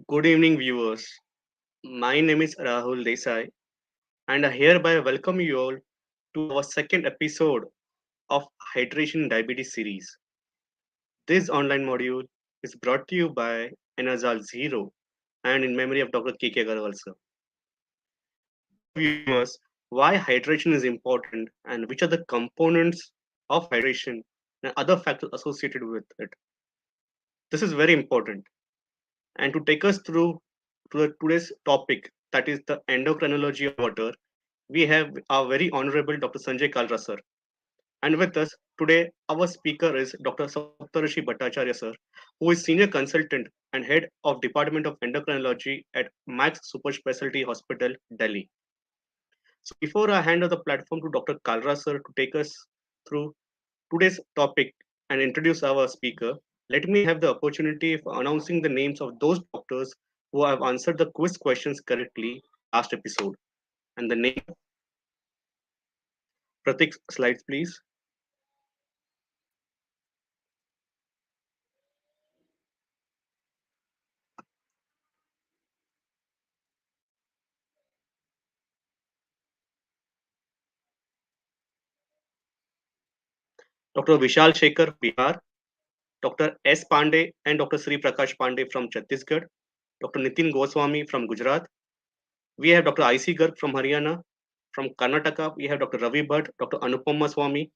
Good evening, viewers. My name is Rahul Desai, and I hereby welcome you all to our second episode of Hydration Diabetes series. This online module is brought to you by Enazal Zero and in memory of Dr. K.K. Agarwal sir. Viewers, why hydration is important and which are the components of hydration and other factors associated with it. This is very important. And to take us through to today's topic, that is the endocrinology of water, we have our very honorable Dr. Sanjay Kalra sir. And with us today, our speaker is Dr. Saptarishi Bhattacharya sir, who is senior consultant and head of Department of Endocrinology at Max Super Specialty Hospital, Delhi. So before I hand over the platform to Dr. Kalra sir to take us through today's topic and introduce our speaker, let me have the opportunity of announcing the names of those doctors who have answered the quiz questions correctly last episode. And the name, Pratik, slides please. Dr. Vishal Shekhar, Bihar, Dr. S. Pandey and Dr. Sri Prakash Pandey from Chhattisgarh, Dr. Nitin Goswami from Gujarat. We have Dr. I.C. Garg from Haryana. From Karnataka, we have Dr. Ravi Bhatt, Dr. Anupama Swami.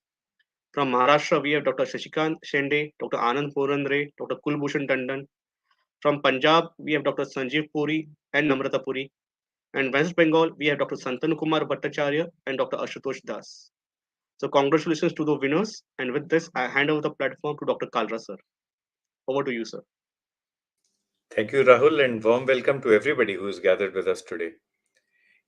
From Maharashtra, we have Dr. Shashikant Shende, Dr. Anand Purandre, Dr. Kulbhushan Tandon. From Punjab, we have Dr. Sanjeev Puri and Namrata Puri. And West Bengal, we have Dr. Santanu Kumar Bhattacharya and Dr. Ashutosh Das. So congratulations to the winners. And with this, I hand over the platform to Dr. Kalra sir. Over to you, sir. Thank you, Rahul, and warm welcome to everybody who is gathered with us today.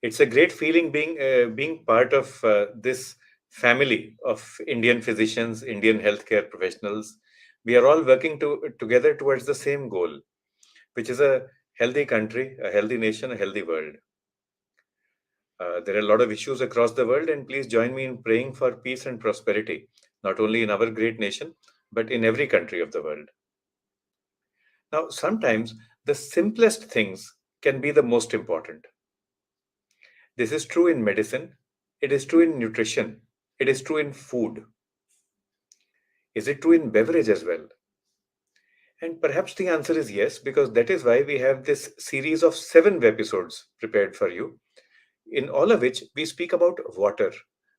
It's a great feeling being part of this family of Indian physicians, Indian healthcare professionals. We are all working together towards the same goal, which is a healthy country, a healthy nation, a healthy world. There are a lot of issues across the world, and please join me in praying for peace and prosperity, not only in our great nation, but in every country of the world. Now, sometimes the simplest things can be the most important. This is true in medicine, it is true in nutrition, it is true in food. Is it true in beverage as well? And perhaps the answer is yes, because that is why we have this series of 7 episodes prepared for you, in all of which we speak about water.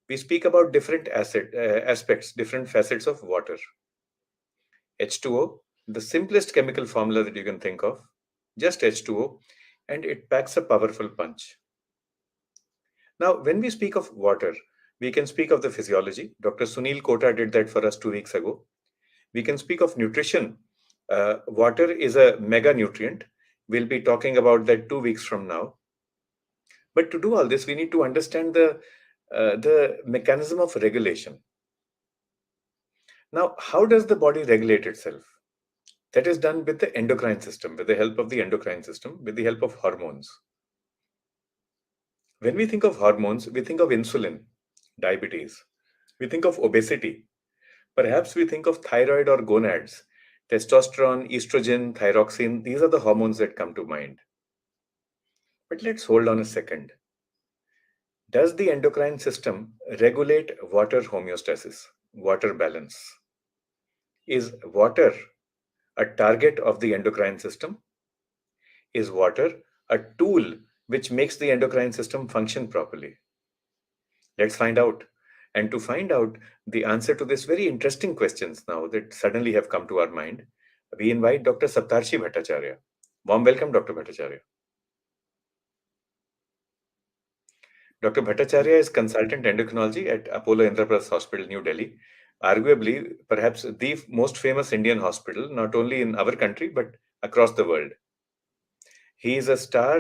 We speak about different aspects, different facets of water. H2O, the simplest chemical formula that you can think of, just H2O, and it packs a powerful punch. Now, when we speak of water, we can speak of the physiology. Dr. Sunil Kota did that for us 2 weeks ago. We can speak of nutrition. Water is a mega nutrient. We'll be talking about that 2 weeks from now. But to do all this, we need to understand the mechanism of regulation. Now, how does the body regulate itself? That is done with the endocrine system, with the help of the endocrine system, with the help of hormones. When we think of hormones, we think of insulin, diabetes. We think of obesity. Perhaps we think of thyroid or gonads, testosterone, estrogen, thyroxine. These are the hormones that come to mind. But let's hold on a second. Does the endocrine system regulate water homeostasis, water balance? Is water a target of the endocrine system? Is water a tool which makes the endocrine system function properly? Let's find out. And to find out the answer to these very interesting questions now that suddenly have come to our mind, we invite Dr. Saptarshi Bhattacharya. Warm welcome, Dr. Bhattacharya. Dr. Bhattacharya is consultant endocrinology at Apollo Indraprasth Hospital, New Delhi, arguably perhaps the most famous Indian hospital, not only in our country, but across the world. He is a star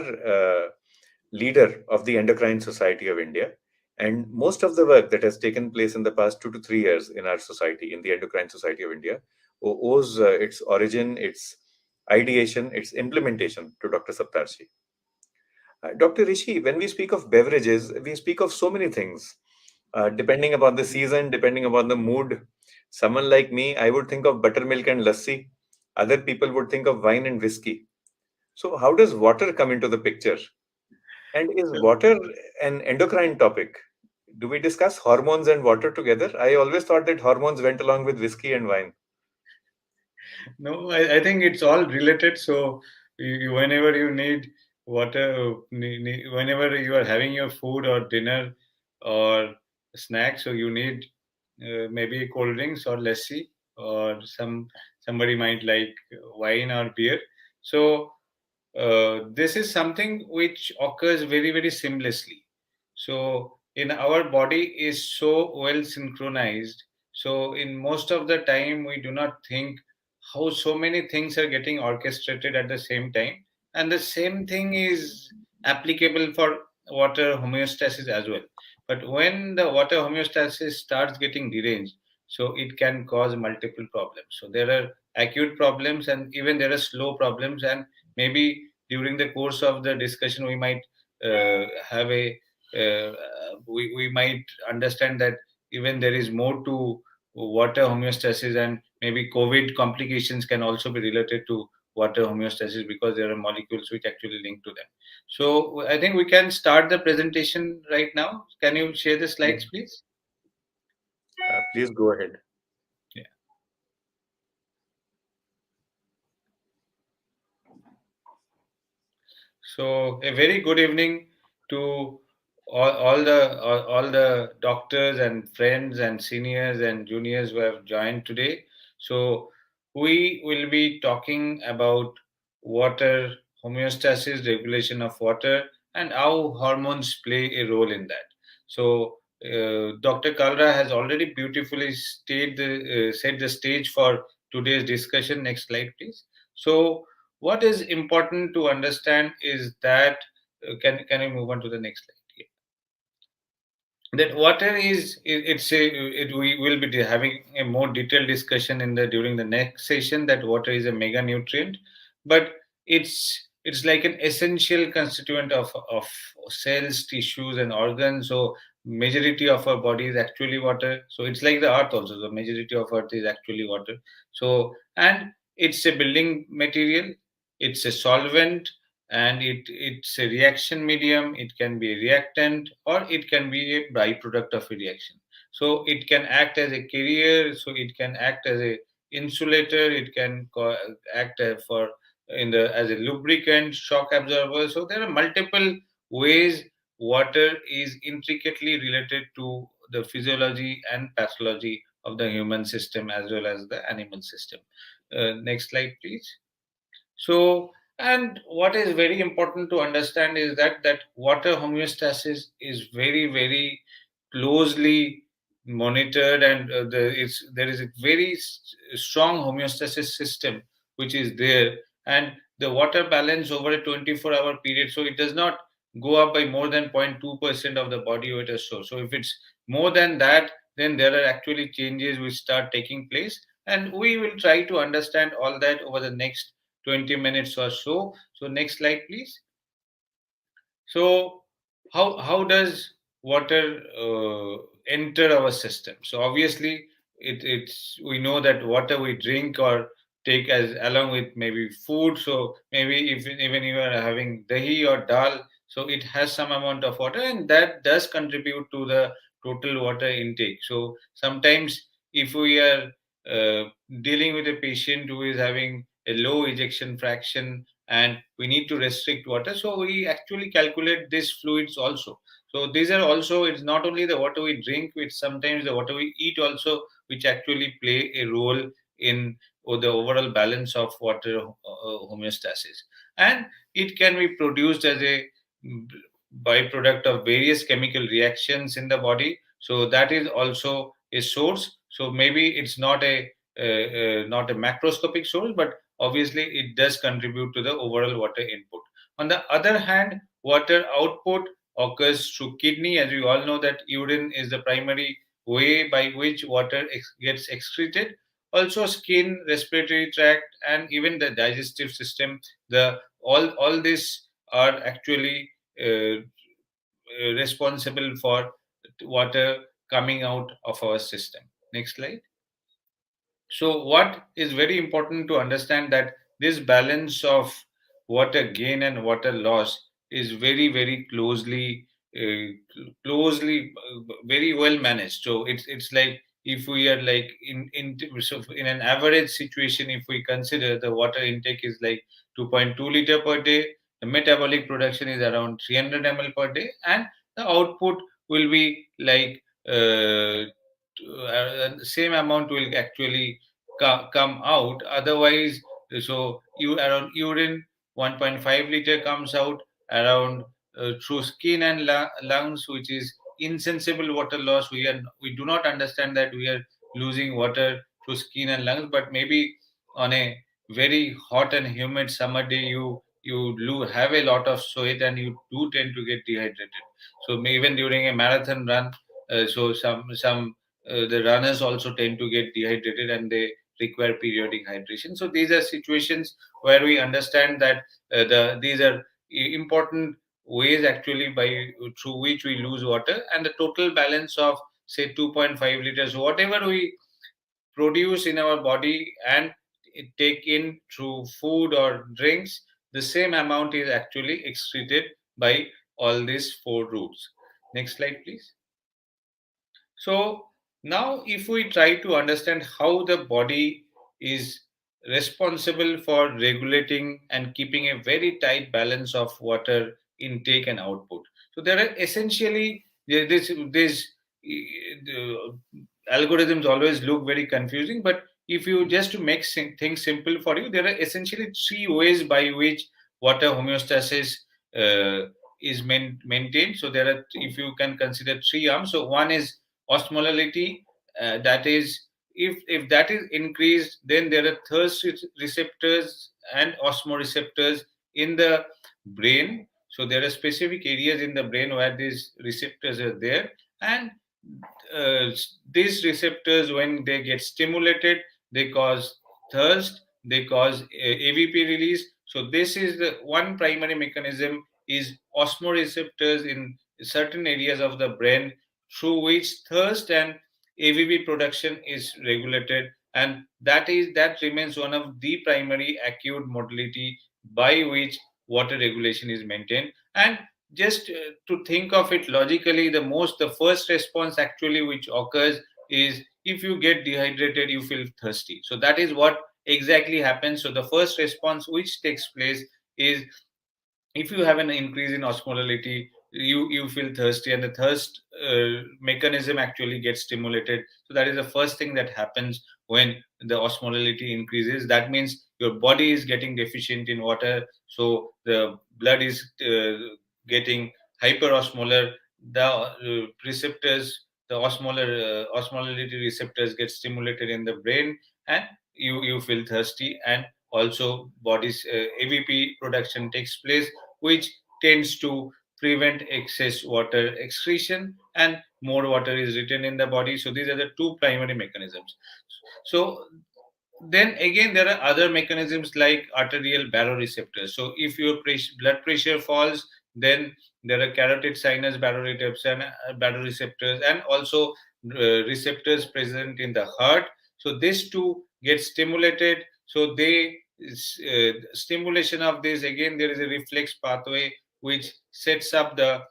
leader of the Endocrine Society of India. And most of the work that has taken place in the past 2 to 3 years in our society, in the Endocrine Society of India, owes its origin, its ideation, its implementation to Dr. Saptarshi. Dr. Rishi, when we speak of beverages, we speak of so many things. Depending upon the season, depending upon the mood, someone like me, I would think of buttermilk and lassi. Other people would think of wine and whiskey. So, how does water come into the picture? And is water an endocrine topic? Do we discuss hormones and water together? I always thought that hormones went along with whiskey and wine. No, I think it's all related. So whenever you need water, whenever you are having your food or dinner or snack, so you need maybe cold drinks or lassi, or somebody might like wine or beer. So this is something which occurs very very seamlessly. So in our body is so well synchronized, so in most of the time we do not think how so many things are getting orchestrated at the same time, and the same thing is applicable for water homeostasis as well. But when the water homeostasis starts getting deranged, so it can cause multiple problems. So there are acute problems and even there are slow problems, and maybe during the course of the discussion we might have a we might understand that even there is more to water homeostasis, and maybe COVID complications can also be related to water homeostasis because there are molecules which actually link to them. So I think we can start the presentation right now. Can you share the slides, please? Please go ahead. Yeah. So a very good evening to all the doctors and friends and seniors and juniors who have joined today. So we will be talking about water homeostasis, regulation of water, and how hormones play a role in that. So Dr. Kalra has already beautifully set the stage for today's discussion. Next slide, please. So what is important to understand is that can you move on to the next slide? That water is we will be having a more detailed discussion in the during the next session, that water is a mega nutrient, but it's like an essential constituent of cells, tissues and organs. So majority of our body is actually water. So it's like the earth also, the majority of earth is actually water. So and it's a building material, it's a solvent, and it's a reaction medium. It can be a reactant or it can be a byproduct of a reaction. So it can act as a carrier, so it can act as a insulator, it can act for in the as a lubricant, shock absorber. So there are multiple ways water is intricately related to the physiology and pathology of the human system as well as the animal system. Next slide, please. So, and what is very important to understand is that water homeostasis is very very closely monitored, and there is a very strong homeostasis system which is there, and the water balance over a 24-hour period. So it does not go up by more than 0.2% of the body weight or so. So if it's more than that, then there are actually changes which start taking place, and we will try to understand all that over the next 20 minutes or so. So next slide, please. So how does water enter our system? So obviously it's we know that water we drink or take as along with maybe food. So maybe if even you are having dahi or dal, so it has some amount of water, and that does contribute to the total water intake. So sometimes if we are uh, dealing with a patient who is having a low ejection fraction and we need to restrict water, so we actually calculate these fluids also. So these are also, it's not only the water we drink, it's sometimes the water we eat also which actually play a role in the overall balance of water homeostasis. And it can be produced as a byproduct of various chemical reactions in the body, so that is also a source. So maybe it's not a macroscopic source, but obviously it does contribute to the overall water input. On the other hand, water output occurs through kidney. As we all know that urine is the primary way by which water gets excreted. Also skin, respiratory tract, and even the digestive system, the all this are actually responsible for water coming out of our system. Next slide. So what is very important to understand that this balance of water gain and water loss is very very well managed. So it's like, if we are like in an average situation, if we consider the water intake is like 2.2 liter per day, the metabolic production is around 300 ml per day, and the output will be like same amount will actually come out. Otherwise, so you around urine 1.5 liter comes out around through skin and lungs, which is insensible water loss. We do not understand that we are losing water through skin and lungs, but maybe on a very hot and humid summer day, you have a lot of sweat and you do tend to get dehydrated. So even during a marathon run, so some the runners also tend to get dehydrated and they require periodic hydration. So these are situations where we understand that these are important ways actually by through which we lose water, and the total balance of say 2.5 liters, whatever we produce in our body and take in through food or drinks, the same amount is actually excreted by all these four routes. Next slide, please. So now, if we try to understand how the body is responsible for regulating and keeping a very tight balance of water intake and output. So there are essentially this the algorithms always look very confusing, but if you just to make things simple for you, there are essentially three ways by which water homeostasis uh, is maintained. So there are, if you can consider three arms. So one is osmolality, that is, if that is increased, then there are thirst receptors and osmoreceptors in the brain. So there are specific areas in the brain where these receptors are there, and uh, these receptors, when they get stimulated, they cause thirst, they cause avp release. So this is the one primary mechanism, is osmoreceptors in certain areas of the brain, through which thirst and avp production is regulated, and that remains one of the primary acute modality by which water regulation is maintained. And just to think of it logically, the first response actually which occurs is, if you get dehydrated, you feel thirsty. So that is what exactly happens. So the first response which takes place is, if you have an increase in osmolality, you feel thirsty, and the thirst mechanism actually gets stimulated. So that is the first thing that happens when the osmolality increases. That means your body is getting deficient in water, so the blood is getting hyperosmolar. The receptors, the osmolality receptors get stimulated in the brain, and you feel thirsty, and also body's avp production takes place, which tends to prevent excess water excretion, and more water is retained in the body. So these are the two primary mechanisms. So then again, there are other mechanisms like arterial baroreceptors. So if your blood pressure falls, then there are carotid sinus baroreceptors, and also receptors present in the heart. So these two get stimulated. So they stimulation of this, again there is a reflex pathway which sets up the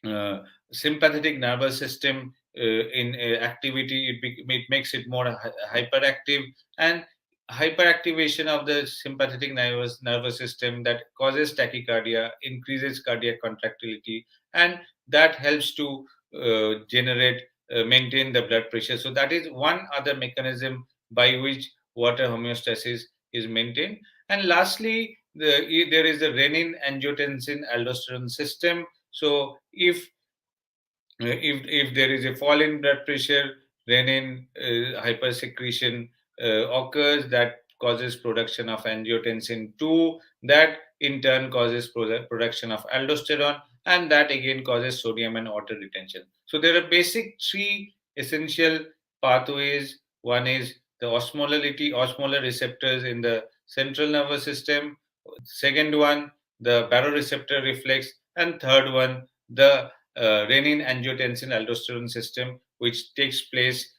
uh, sympathetic nervous system in activity. It makes it more hyperactive, and hyperactivation of the sympathetic nervous system that causes tachycardia, increases cardiac contractility, and that helps to generate maintain the blood pressure. So that is one other mechanism by which water homeostasis is maintained. And lastly, there is the renin angiotensin aldosterone system. So if there is a fall in blood pressure, renin hypersecretion occurs, that causes production of angiotensin 2, that in turn causes production of aldosterone, and that again causes sodium and water retention. So there are basic three essential pathways. One is the osmolar receptors in the central nervous system. Second one, the baroreceptor reflex, and third one, the renin angiotensin aldosterone system, which takes place,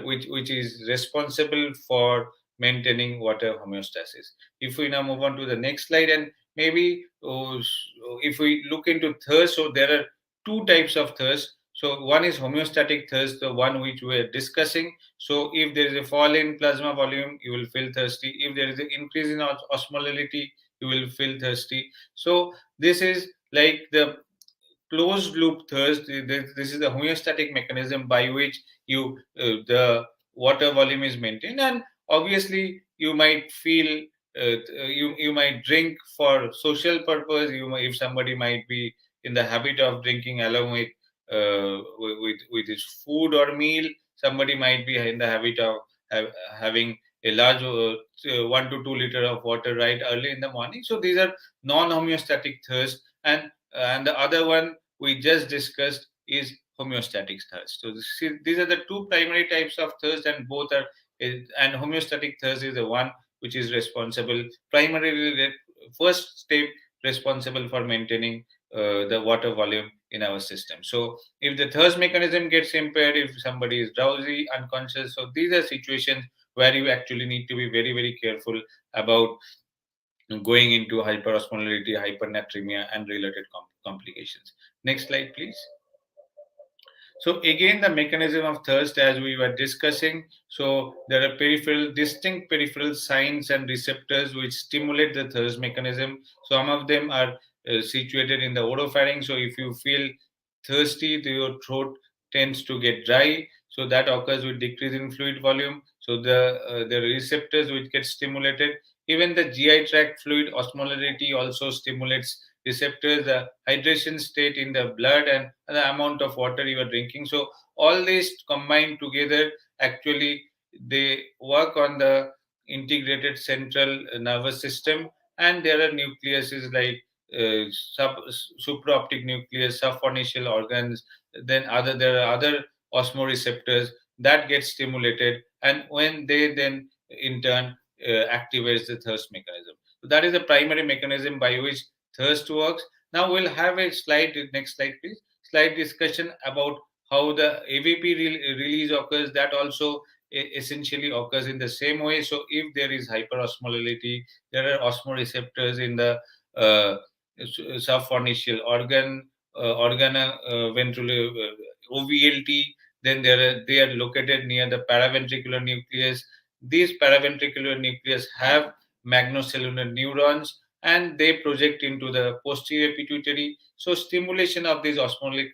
which is responsible for maintaining water homeostasis. If we now move on to the next slide, and maybe if we look into thirst, so there are two types of thirst. So one is homeostatic thirst, the one which we are discussing. So if there is a fall in plasma volume, you will feel thirsty. If there is an increase in osmolality, you will feel thirsty. So this is like the closed loop thirst. This is the homeostatic mechanism by which the water volume is maintained, and obviously you might feel you might drink for social purpose. If somebody might be in the habit of drinking along with with his food or meal, somebody might be in the habit of having a large 1 to 2 liter of water right early in the morning. So these are non-homeostatic thirst, and the other one we just discussed is homeostatic thirst. So these are the two primary types of thirst, and both are and homeostatic thirst is the one which is responsible primarily first step responsible for maintaining the water volume in our system. So if the thirst mechanism gets impaired, if somebody is drowsy, unconscious, so these are situations where you actually need to be very, very careful about going into hyperosmolality, hypernatremia, and related complications. Next slide, please. So again, the mechanism of thirst, as we were discussing, so there are distinct peripheral signs and receptors which stimulate the thirst mechanism. Some of them are situated in the oropharynx. So if you feel thirsty, your throat tends to get dry. So that occurs with decrease in fluid volume. So the receptors which get stimulated, even the GI tract fluid osmolarity also stimulates receptors, the hydration state in the blood, and the amount of water you are drinking. So all these combined together, actually they work on the integrated central nervous system, and there are nucleuses like supraoptic nucleus, subpharyngeal organs, then there are other osmoreceptors that get stimulated, and when they then in turn activates the thirst mechanism. So that is the primary mechanism by which thirst works. Now we'll have a slide, next slide please, slide discussion about how the AVP release occurs. That also essentially occurs in the same way. So if there is hyperosmolality, there are osmoreceptors in the subpharyngeal organ, organa ventrule, OVLT. Then they are located near the paraventricular nucleus. These paraventricular nucleus have magnocellular neurons, and they project into the posterior pituitary. So stimulation of these osmotic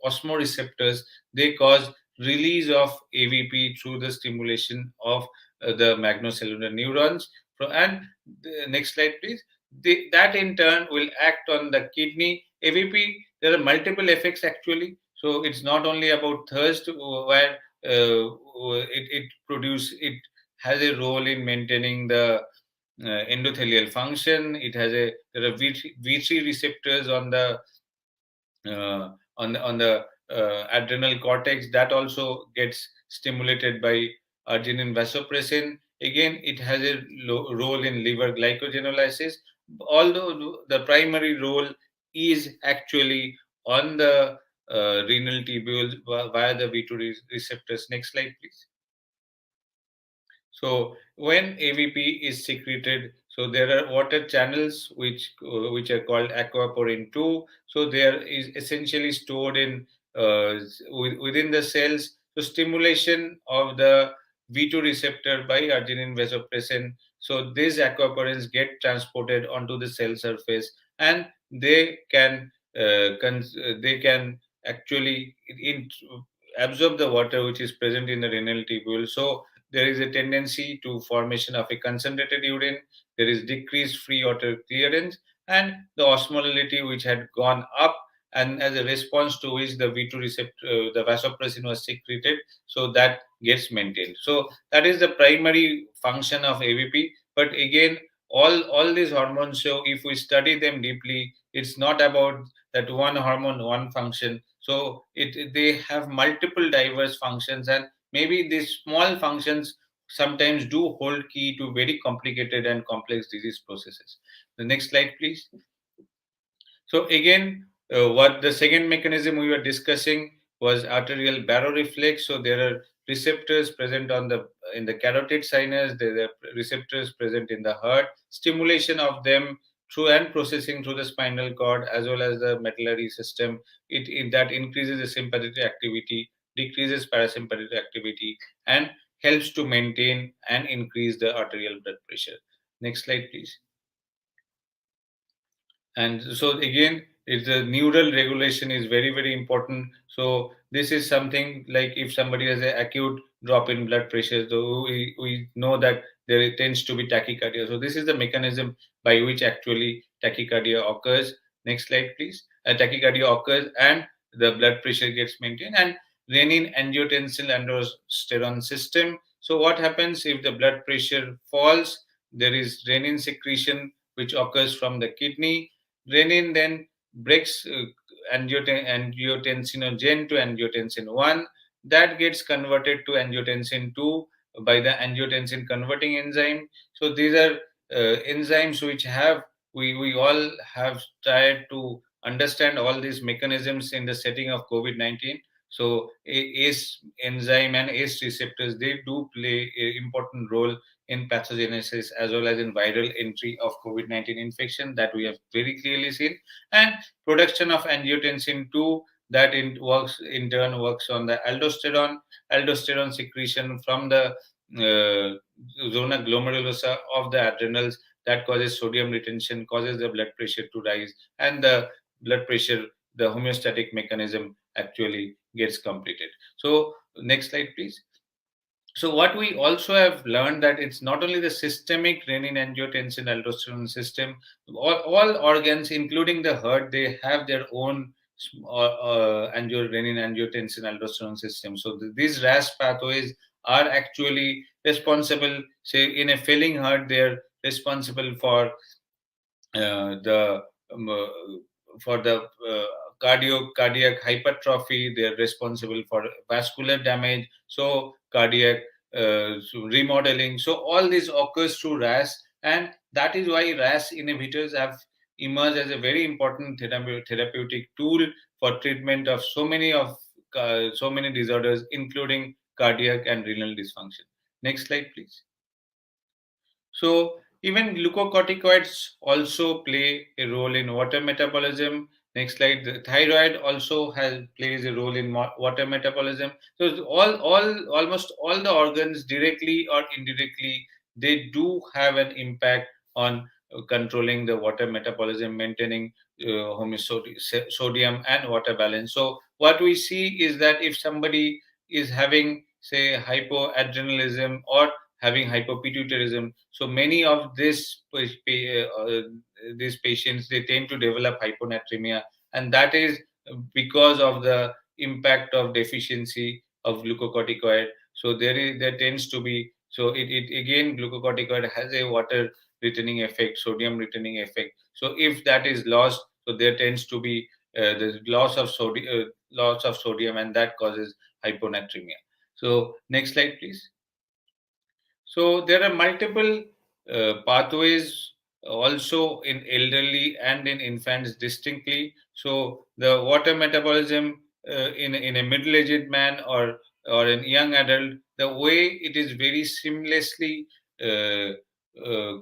osmoreceptors, they cause release of AVP through the stimulation of the magnocellular neurons. And the next slide, please. That in turn will act on the kidney. AVP, there are multiple effects actually. So it's not only about thirst, where it has a role in maintaining the endothelial function. There are V3 receptors on the adrenal cortex that also gets stimulated by arginine vasopressin. Again, it has a role in liver glycogenolysis, although the primary role is actually on the renal tubules via the V2 receptors. Next slide, please. So when AVP is secreted, so there are water channels which are called aquaporin 2. So there is essentially stored in within the cells. So stimulation of the V2 receptor by arginine vasopressin. So these aquaporins get transported onto the cell surface, and they can actually absorb the water which is present in the renal tubule. So there is a tendency to formation of a concentrated urine. There is decreased free water clearance, and the osmolality which had gone up, and as a response to which the V2 receptor, the vasopressin was secreted, so that gets maintained. So that is the primary function of AVP. But again, all these hormones, so if we study them deeply, it's not about that one hormone, one function. So they have multiple diverse functions, and maybe these small functions sometimes do hold key to very complicated and complex disease processes. The next slide, please. So again, what the second mechanism we were discussing was arterial baroreflex. So there are receptors present on the in the carotid sinus, there are receptors present in the heart. Stimulation of them through and processing through the spinal cord as well as the medullary system, it that increases the sympathetic activity, decreases parasympathetic activity, and helps to maintain and increase the arterial blood pressure. Next slide, please. And so again, it's the neural regulation is very, very important. So this is something like if somebody has an acute drop in blood pressure, so we know that there tends to be tachycardia. So this is the mechanism by which actually tachycardia occurs. Next slide, please. Tachycardia occurs and the blood pressure gets maintained, and renin angiotensin aldosterone system. So what happens if the blood pressure falls? There is renin secretion which occurs from the kidney. Renin then breaks angiotensinogen to angiotensin 1. That gets converted to angiotensin 2 by the angiotensin converting enzyme. So these are enzymes which we all have tried to understand all these mechanisms in the setting of COVID-19. So ACE enzyme and ACE receptors, they do play an important role in pathogenesis as well as in viral entry of COVID-19 infection, that we have very clearly seen. And production of angiotensin 2, that in turn works on the aldosterone secretion from the zona glomerulosa of the adrenals, that causes sodium retention, causes the blood pressure to rise, and the blood pressure, the homeostatic mechanism actually gets completed. So next slide, please. So what we also have learned that it's not only the systemic renin angiotensin aldosterone system, all organs including the heart, they have their own renin angiotensin aldosterone system. So these RAS pathways are actually responsible, say in a failing heart, they're responsible the um, uh, for the cardiac hypertrophy. They're responsible for vascular damage, so cardiac remodeling. So all this occurs through RAS, and that is why RAS inhibitors have emerged as a very important therapeutic tool for treatment of so many disorders, including cardiac and renal dysfunction. Next slide, please. So even glucocorticoids also play a role in water metabolism. Next slide. The thyroid also plays a role in water metabolism. So almost all the organs, directly or indirectly, they do have an impact on controlling the water metabolism, maintaining sodium and water balance. So what we see is that if somebody is having, say, hypoadrenalism or having hypopituitarism, so many of these patients, they tend to develop hyponatremia, and that is because of the impact of deficiency of glucocorticoid. So there tends to be, so it again, glucocorticoid has a water retaining effect, sodium retaining effect. So if that is lost, so there tends to be the loss of sodium, and that causes hyponatremia. So next slide, please. So there are multiple pathways also in elderly and in infants distinctly. So the water metabolism in a middle-aged man or a young adult, the way it is very seamlessly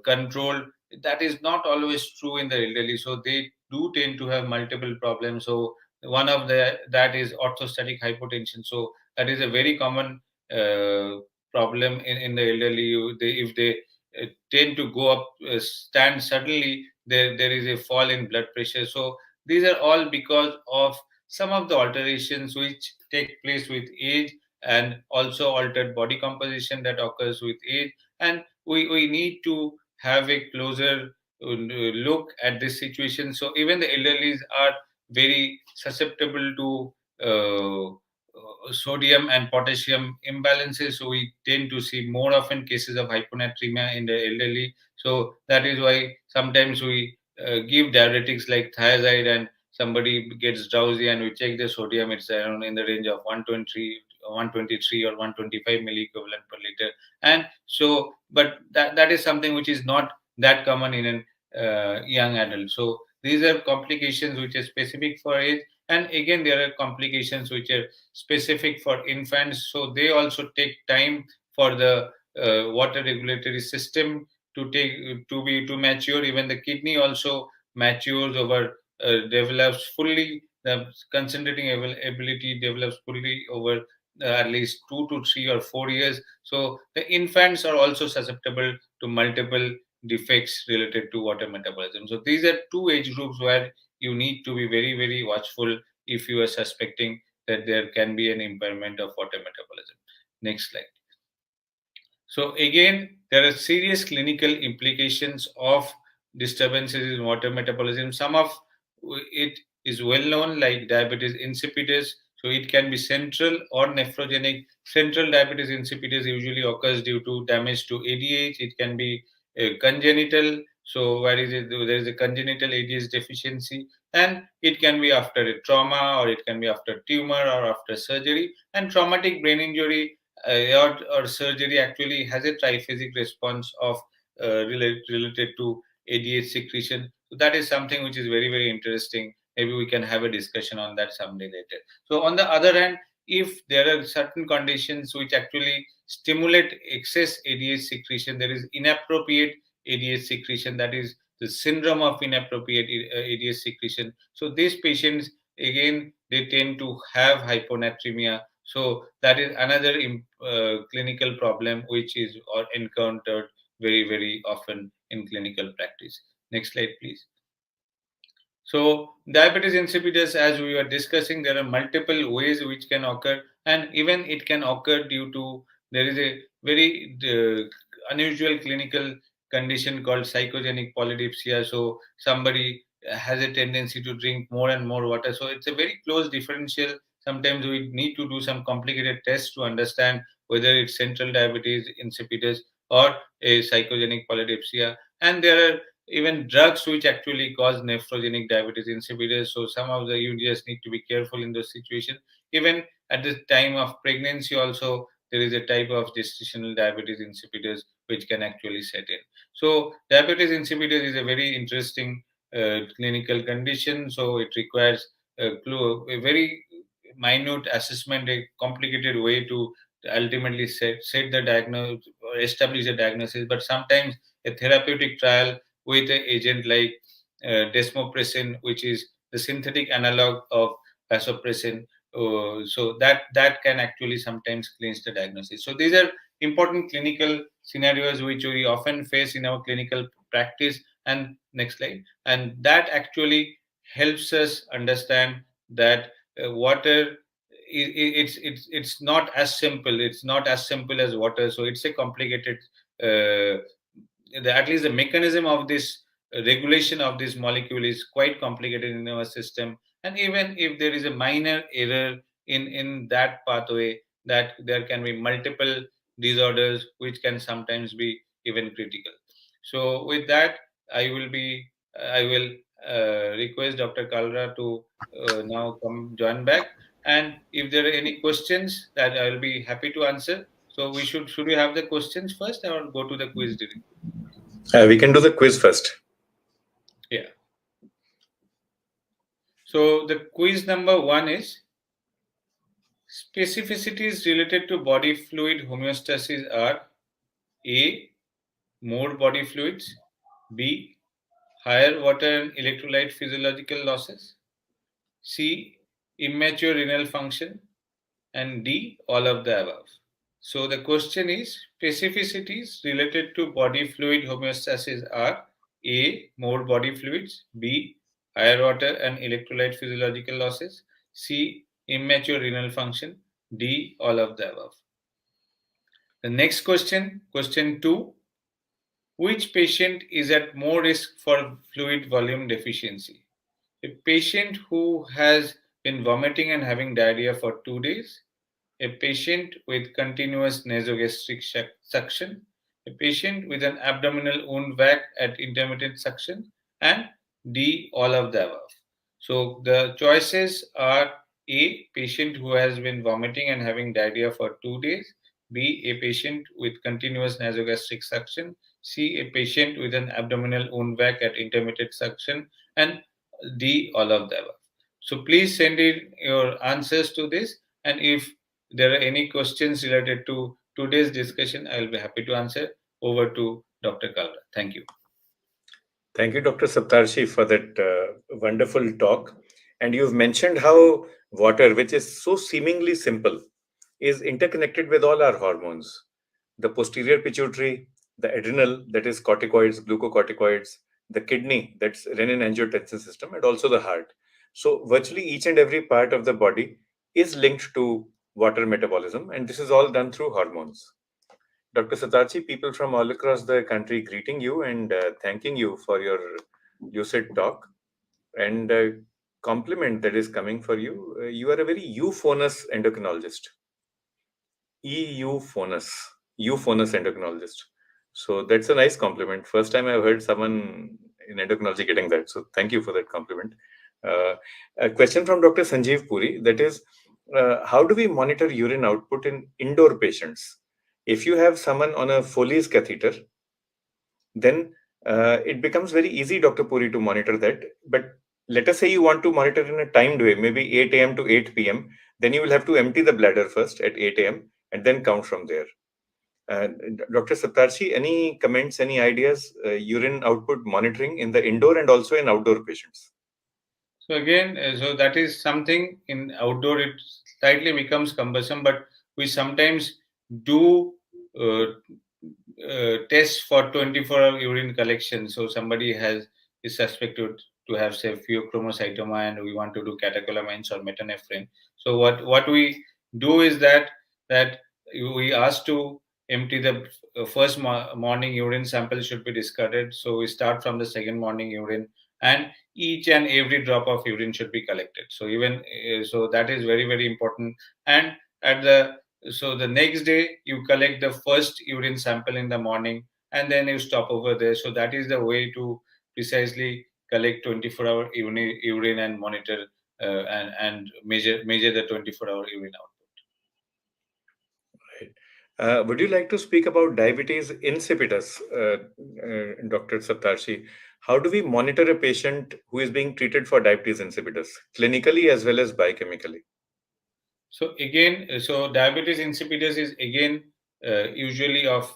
controlled, that is not always true in the elderly. So they do tend to have multiple problems. So one of that is orthostatic hypotension. So that is a very common problem in the elderly. If they tend to go up, stand suddenly, there is a fall in blood pressure. So these are all because of some of the alterations which take place with age, and also altered body composition that occurs with age. And we need to have a closer look at this situation. So even the elderlies are very susceptible to sodium and potassium imbalances. So we tend to see more often cases of hyponatremia in the elderly. So that is why sometimes we give diuretics like thiazide, and somebody gets drowsy, and we check the sodium, it's around in the range of 123 or 125 milliequivalent per liter. And so, but that is something which is not that common in a young adult. So these are complications which are specific for age. And again, there are complications which are specific for infants, so they also take time for the water regulatory system to mature. Even the kidney also matures over, develops fully. The concentrating ability develops fully over at least 2 to 3 or 4 years. So the infants are also susceptible to multiple defects related to water metabolism. So these are two age groups where you need to be very, very watchful if you are suspecting that there can be an impairment of water metabolism. Next slide. So again, there are serious clinical implications of disturbances in water metabolism. Some of it is well known, like diabetes insipidus. So it can be central or nephrogenic. Central diabetes insipidus usually occurs due to damage to ADH. It can be congenital. So where is it? There is a congenital ADH deficiency, and it can be after a trauma, or it can be after tumor, or after surgery. And traumatic brain injury or surgery actually has a triphasic response of related to ADH secretion. So that is something which is very, very interesting. Maybe we can have a discussion on that someday later. So on the other hand, if there are certain conditions which actually stimulate excess ADH secretion, there is inappropriate ADH secretion, that is the syndrome of inappropriate ADH secretion. So these patients, again, they tend to have hyponatremia. So that is another clinical problem which is or encountered very, very often in clinical practice. Next slide, please. So diabetes insipidus, as we were discussing, there are multiple ways which can occur, and even it can occur due to, there is a very unusual clinical condition called psychogenic polydipsia. So somebody has a tendency to drink more and more water. So it's a very close differential. Sometimes we need to do some complicated tests to understand whether it's central diabetes insipidus or a psychogenic polydipsia. And there are even drugs which actually cause nephrogenic diabetes insipidus. So some of the you just need to be careful in those situations. Even at the time of pregnancy, also there is a type of gestational diabetes insipidus which can actually set in. So diabetes insipidus is a very interesting clinical condition. So it requires a very minute assessment, a complicated way to ultimately set the diagnosis or establish the diagnosis. But sometimes a therapeutic trial with an agent like desmopressin, which is the synthetic analog of vasopressin. So that can actually sometimes clinch the diagnosis. So these are important clinical scenarios which we often face in our clinical practice. And next slide. And that actually helps us understand that water, it's not as simple. It's not as simple as water. So it's a complicated. At least the mechanism of this regulation of this molecule is quite complicated in our system. And even if there is a minor error in that pathway, that there can be multiple disorders which can sometimes be even critical. So with that, I will request Dr. Kalra to now come join back. And if there are any questions, that I will be happy to answer. So should we have the questions first, or go to the quiz directly? We can do the quiz first. Yeah. So the quiz number 1 is specificities related to body fluid homeostasis are: A, more body fluids; B, higher water and electrolyte physiological losses; C, immature renal function; and D, all of the above. So the question is, specificities related to body fluid homeostasis are: A, more body fluids; B, higher water and electrolyte physiological losses; C, immature renal function; D, all of the above. The next question, question 2: which patient is at more risk for fluid volume deficiency? A patient who has been vomiting and having diarrhea for 2 days, a patient with continuous nasogastric suction, a patient with an abdominal wound vac at intermittent suction, and D, all of the above. So the choices are: A, patient who has been vomiting and having diarrhea for 2 days; B, a patient with continuous nasogastric suction; C, a patient with an abdominal wound vac at intermittent suction; and D, all of the above. So please send in your answers to this, and if there are any questions related to today's discussion, I will be happy to answer. Over to Dr. Kalra. Thank you. Thank you, Dr. Saptarshi, for that wonderful talk. And you've mentioned how water, which is so seemingly simple, is interconnected with all our hormones. The posterior pituitary, the adrenal, that is corticoids, glucocorticoids, the kidney, that's renin-angiotensin system, and also the heart. So virtually each and every part of the body is linked to water metabolism, and this is all done through hormones. Dr. Satachi, people from all across the country greeting you and thanking you for your lucid talk and compliment that is coming for you. You are a very euphonous endocrinologist. Euphonous, euphonous endocrinologist. So that's a nice compliment. First time I've heard someone in endocrinology getting that. So thank you for that compliment. Uh, a question from Dr. Sanjeev Puri, that is, how do we monitor urine output in indoor patients? If you have someone on a Foley's catheter, then it becomes very easy, Dr. Puri, to monitor that. But let us say you want to monitor in a timed way, maybe 8 a.m. to 8 p.m., then you will have to empty the bladder first at 8 a.m. and then count from there. Dr. Saptarshi, any comments, any ideas, urine output monitoring in the indoor and also in outdoor patients? So again, so that is something in outdoor, it slightly becomes cumbersome, but we sometimes do tests for 24-hour urine collection. So somebody is suspected to have, say, pheochromocytoma, and we want to do catecholamines or metanephrine. So what we do is that we ask to empty the first morning urine sample should be discarded. So we start from the second morning urine, and each and every drop of urine should be collected. So even so that is very, very important. And at the so the next day you collect the first urine sample in the morning, and then you stop over there. So that is the way to precisely collect 24-hour urine and monitor and measure the 24-hour urine output. Right. Would you like to speak about diabetes insipidus, Dr. Saptarshi? How do we monitor a patient who is being treated for diabetes insipidus, clinically as well as biochemically? So again, so diabetes insipidus is again usually of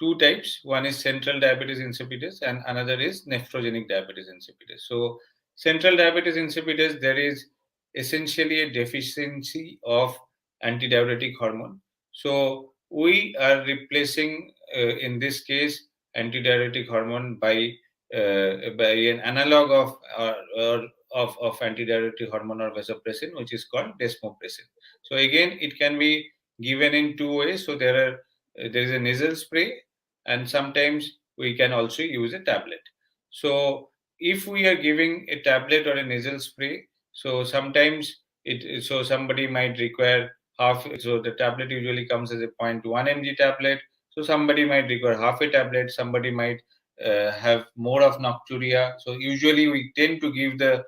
two types. One is central diabetes insipidus, and another is nephrogenic diabetes insipidus. So central diabetes insipidus, there is essentially a deficiency of antidiuretic hormone. So we are replacing, in this case, antidiuretic hormone by an analog of antidiuretic hormone or vasopressin, which is called desmopressin. So again, it can be given in two ways. So there is a nasal spray, and sometimes we can also use a tablet. So if we are giving a tablet or a nasal spray, so sometimes so somebody might require half. So the tablet usually comes as a 0.1 mg tablet. So somebody might require half a tablet. Somebody might have more of nocturia. So usually we tend to give the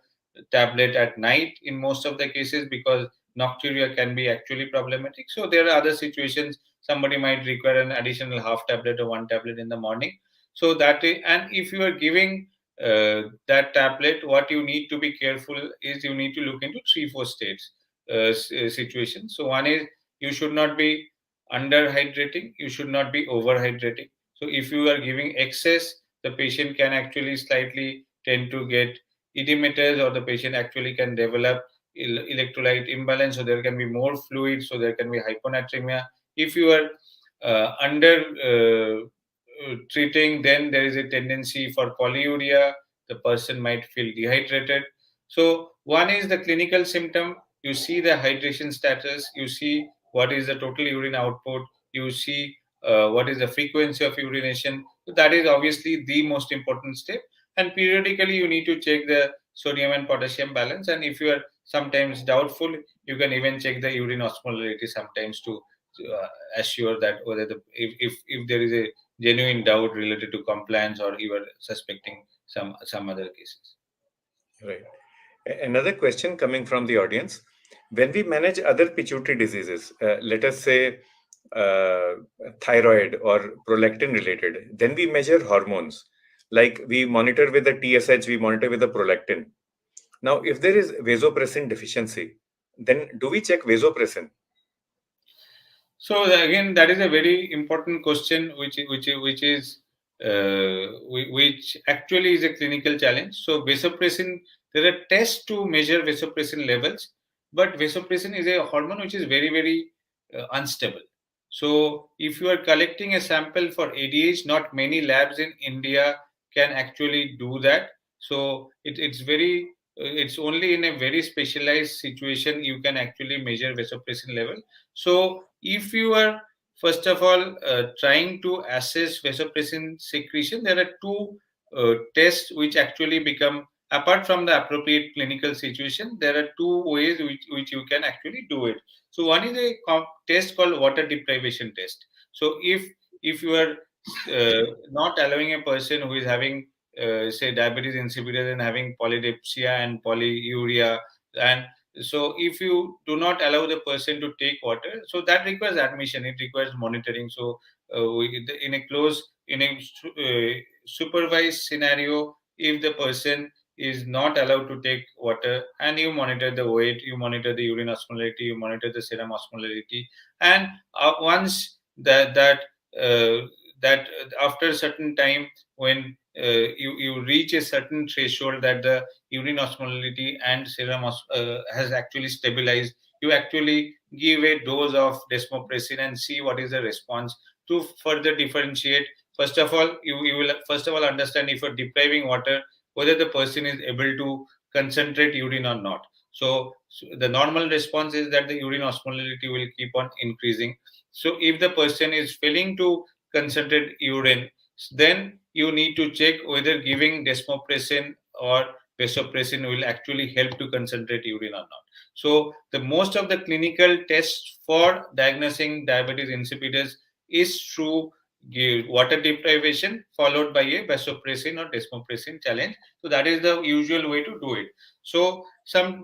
tablet at night in most of the cases, because nocturia can be actually problematic. So there are other situations, somebody might require an additional half tablet or one tablet in the morning. So that is, and if you are giving that tablet, what you need to be careful is you need to look into 3-4 states situations. So one is, you should not be under hydrating, you should not be over hydrating. So if you are giving excess, the patient can actually slightly tend to get edematous, or the patient actually can develop electrolyte imbalance, so there can be more fluid, so there can be hyponatremia. If you are under treating, then there is a tendency for polyuria, the person might feel dehydrated. So one is the clinical symptom, you see the hydration status, you see what is the total urine output, you see what is the frequency of urination. So that is obviously the most important step. And periodically you need to check the sodium and potassium balance, and if you are sometimes doubtful, you can even check the urine osmolarity sometimes to assure that whether if there is a genuine doubt related to compliance, or you are suspecting some other cases. Right. Another question coming from the audience. When we manage other pituitary diseases, let us say uh, thyroid or prolactin related, then we measure hormones. Like we monitor with the TSH, we monitor with the prolactin. Now, if there is vasopressin deficiency, then do we check vasopressin? So again, that is a very important question, which actually is a clinical challenge. So vasopressin, there are tests to measure vasopressin levels, but vasopressin is a hormone which is very unstable. So if you are collecting a sample for ADH, not many labs in India can actually do that. So it's only in a very specialized situation you can actually measure vasopressin level. So if you are first of all trying to assess vasopressin secretion, there are two tests which actually become, apart from the appropriate clinical situation, there are two ways which you can actually do it. So one is a test called water deprivation test. So if you are not allowing a person who is having say diabetes insipidus and having polydipsia and polyuria, and so if you do not allow the person to take water, so that requires admission, it requires monitoring. So in a supervised scenario, if the person is not allowed to take water, and you monitor the weight, you monitor the urine osmolarity, you monitor the serum osmolarity, and once uh, that after a certain time, when you reach a certain threshold that the urine osmolarity and serum has actually stabilized, you actually give a dose of desmopressin and see what is the response to further differentiate. First of all, you will first of all understand if you're depriving water, whether the person is able to concentrate urine or not. So the normal response is that the urine osmolarity will keep on increasing. So if the person is failing to concentrate urine, then you need to check whether giving desmopressin or vasopressin will actually help to concentrate urine or not. So the most of the clinical tests for diagnosing diabetes insipidus is through water deprivation followed by a vasopressin or desmopressin challenge. So that is the usual way to do it. So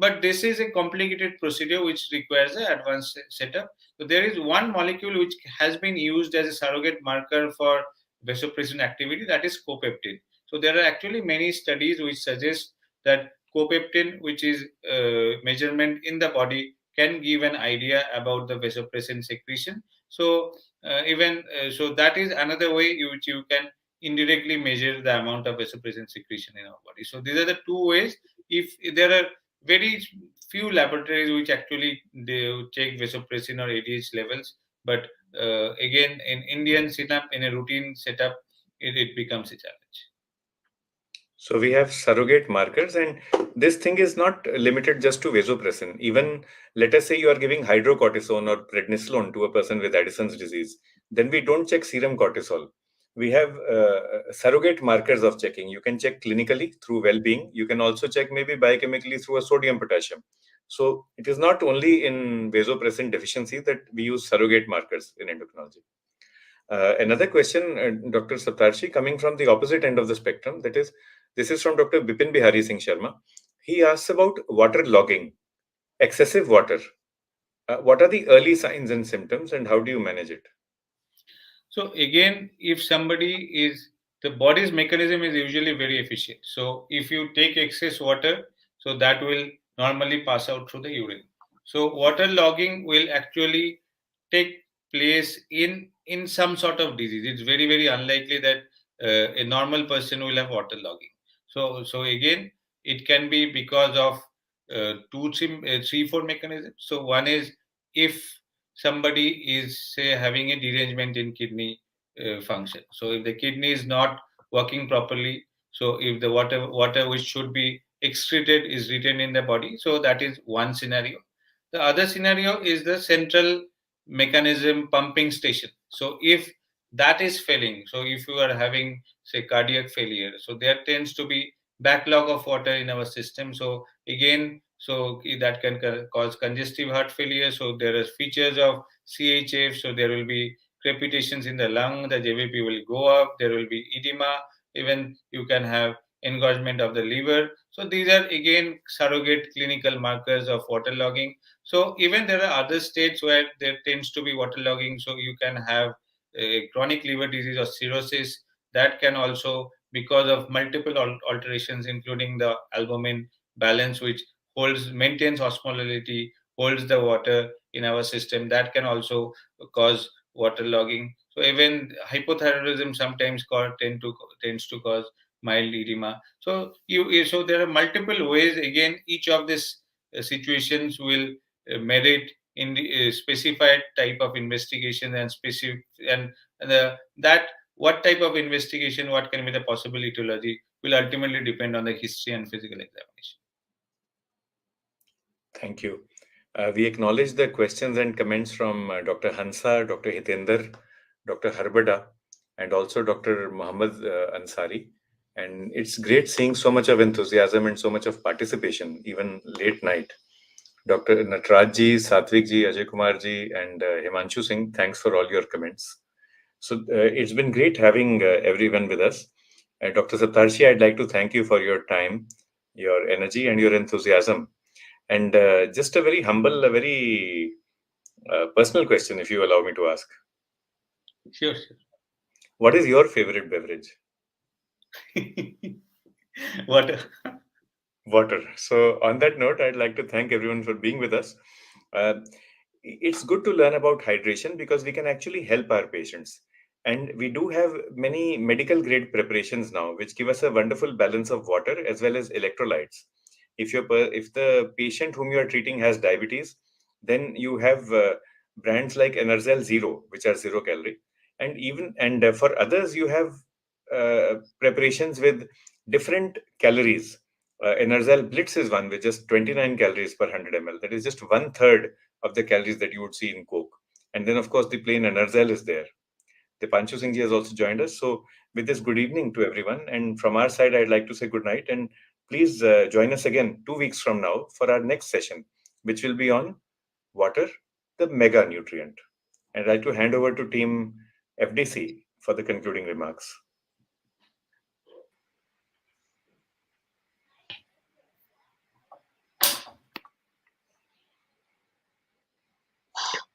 but this is a complicated procedure which requires an advanced setup. So there is one molecule which has been used as a surrogate marker for vasopressin activity, that is copeptin. So there are actually many studies which suggest that copeptin, which is measurement in the body, can give an idea about the vasopressin secretion. So so that is another way which you can indirectly measure the amount of vasopressin secretion in our body. So these are the two ways. If there are very few laboratories which actually they check vasopressin or ADH levels, but again in Indian setup, in a routine setup, it becomes a challenge. So we have surrogate markers, and this thing is not limited just to vasopressin. Even let us say you are giving hydrocortisone or prednisolone to a person with Addison's disease, then we don't check serum cortisol. We have surrogate markers of checking. You can check clinically through well-being. You can also check maybe biochemically through a sodium potassium. So it is not only in vasopressin deficiency that we use surrogate markers in endocrinology. Another question, Dr. Saptarshi, coming from the opposite end of the spectrum, that is, this is from Dr. Bipin Bihari Singh Sharma. He asks about water logging, excessive water. What are the early signs and symptoms, and how do you manage it? So again, if somebody is, the body's mechanism is usually very efficient. So if you take excess water, so that will normally pass out through the urine. So water logging will actually take place in some sort of disease. It's very unlikely that a normal person will have water logging. So again, it can be because of three, four mechanisms. So one is, if somebody is say having a derangement in kidney function. So if the kidney is not working properly, so if the water which should be excreted is retained in the body, so that is one scenario. The other scenario is the central mechanism pumping station. So if that is failing, so if you are having say cardiac failure, so there tends to be backlog of water in our system. So again, so that can cause congestive heart failure. So there are features of CHF. So there will be crepitations in the lung, the JVP will go up, there will be edema, even you can have engorgement of the liver. So these are again surrogate clinical markers of waterlogging. So even there are other states where there tends to be waterlogging. So you can have a chronic liver disease or cirrhosis that can also, because of multiple alterations, including the albumin, balance which maintains osmolality, holds the water in our system. That can also cause waterlogging. So even hypothyroidism sometimes tends to cause mild edema. So so there are multiple ways. Again, each of these situations will merit in the specified type of investigation and specific and that what type of investigation, what can be the possible etiology, will ultimately depend on the history and physical examination. Thank you. We acknowledge the questions and comments from Dr. Hansa, Dr. Hitender, Dr. Harbada, and also Dr. Muhammad Ansari. And it's great seeing so much of enthusiasm and so much of participation, even late night. Dr. Natraj ji, Satvik ji, Ajay Kumar ji, and Himanshu Singh, thanks for all your comments. So it's been great having everyone with us. Dr. Saptarshi, I'd like to thank you for your time, your energy, and your enthusiasm. And just a very humble, a very personal question, if you allow me to ask. Sure. What is your favorite beverage? Water. Water. So, on that note, I'd like to thank everyone for being with us. Uh, it's good to learn about hydration because we can actually help our patients. And we do have many medical grade preparations now, which give us a wonderful balance of water as well as electrolytes. If the patient whom you are treating has diabetes, then you have brands like Enerzel Zero, which are 0 calorie, and for others you have preparations with different calories. Enerzel Blitz is one with just 29 calories per 100 ml. That is just one third of the calories that you would see in Coke. And then, of course, the plain Enerzel is there. The Panchu Singh ji has also joined us. So, with this, good evening to everyone. And from our side, I'd like to say good night. And please join us again 2 weeks from now for our next session, which will be on water, the mega nutrient. And I'd like to hand over to team FDC for the concluding remarks.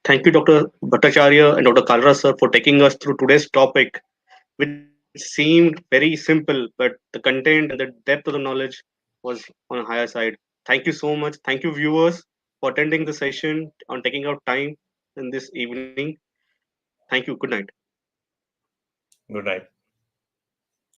Thank you, Dr. Bhattacharya and Dr. Kalra sir, for taking us through today's topic, which seemed very simple, but the content and the depth of the knowledge was on a higher side. Thank you so much. Thank you, viewers, for attending the session, on taking out time in this evening. Thank you. Good night. Good night.